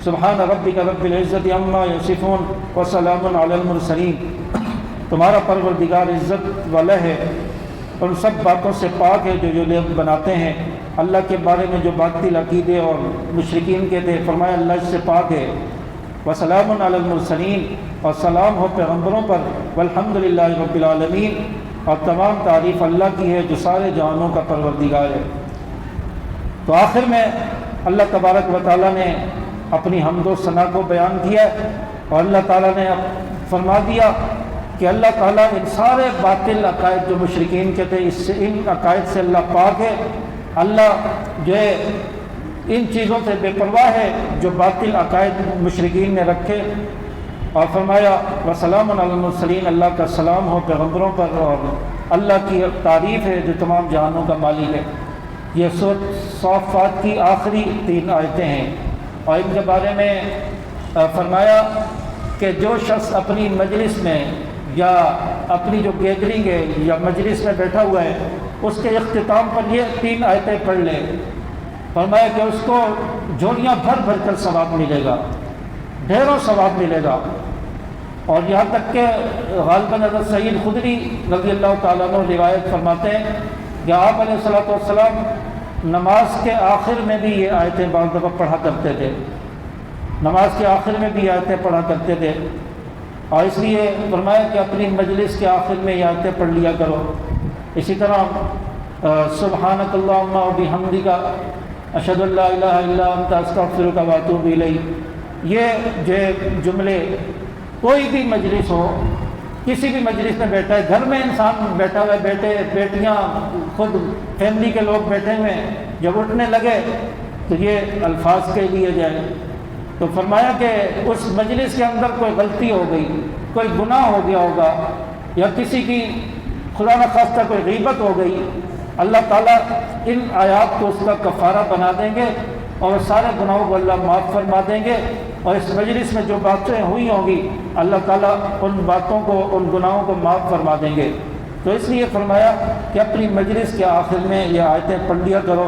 سبحان ربک رب العزت عما یصفون وسلام علی المرسلین۔ تمہارا پروردگار عزت والا ہے، ان سب باتوں سے پاک ہے جو لوگ بناتے ہیں۔ اللہ کے بارے میں جو باطل عقیدے اور مشرکین کے تھے، فرمایا اللہ اس سے پاک ہے۔ وسلام علی المرسلین، اور سلام ہو پیغمبروں پر۔ والحمدللہ رب العالمین، اور تمام تعریف اللہ کی ہے جو سارے جہانوں کا پروردگار ہے۔ تو آخر میں اللہ تبارک و تعالیٰ نے اپنی حمد و ثنا کو بیان کیا، اور اللہ تعالیٰ نے فرما دیا کہ اللہ تعالیٰ ان سارے باطل عقائد جو مشرکین کے تھے، ان عقائد سے اللہ پاک ہے۔ اللہ جو ہے ان چیزوں سے بے پرواہ ہے جو باطل عقائد مشرکین نے رکھے، اور فرمایا وسلام علی المرسلین، اللہ کا سلام ہو پیغمبروں پر، اور اللہ کی تعریف ہے جو تمام جہانوں کا مالک ہے۔ یہ سورۃ صافات کی آخری 3 آیتیں ہیں، اور ان کے بارے میں فرمایا کہ جو شخص اپنی مجلس میں یا اپنی جو گیدرنگ ہے یا مجلس میں بیٹھا ہوا ہے، اس کے اختتام پر یہ 3 آیتیں پڑھ لے، فرمایا کہ اس کو جھولیاں بھر بھر کر ثواب ملے گا، ڈھیروں ثواب ملے گا۔ اور یہاں تک کہ غالباً حضرت سعید خدری رضی اللہ تعالیٰ عنہ روایت فرماتے ہیں کہ آپ علیہ الصلوۃ والسلام نماز کے آخر میں بھی یہ آیتیں بعض دفعہ پڑھا کرتے تھے، نماز کے آخر میں بھی آیتیں پڑھا کرتے تھے، اور اس لیے فرمایا کہ اپنی مجلس کے آخر میں یہ آیتیں پڑھ لیا کرو۔ اسی طرح سبحانک اللہم و بحمدک اشہد ان لا الہ الا انت استغفرک و اتوب الیک، یہ جو جملے کوئی بھی مجلس ہو، کسی بھی مجلس میں بیٹھا ہے، گھر میں انسان بیٹھا ہوا ہے، بیٹے بیٹیاں خود فیملی کے لوگ بیٹھے ہوئے ہیں، جب اٹھنے لگے تو یہ الفاظ کے لیے جائے۔ تو فرمایا کہ اس مجلس کے اندر کوئی غلطی ہو گئی، کوئی گناہ ہو گیا ہوگا، یا کسی کی خدا نخواستہ کوئی غیبت ہو گئی، اللہ تعالیٰ ان آیات کو اس کا کفارہ بنا دیں گے، اور سارے گناہوں کو اللہ معاف فرما دیں گے، اور اس مجلس میں جو باتیں ہوئی ہوں گی اللہ تعالیٰ ان باتوں کو، ان گناہوں کو معاف فرما دیں گے۔ تو اس لیے فرمایا کہ اپنی مجلس کے آخر میں یہ آیتیں پڑھ لیا کرو۔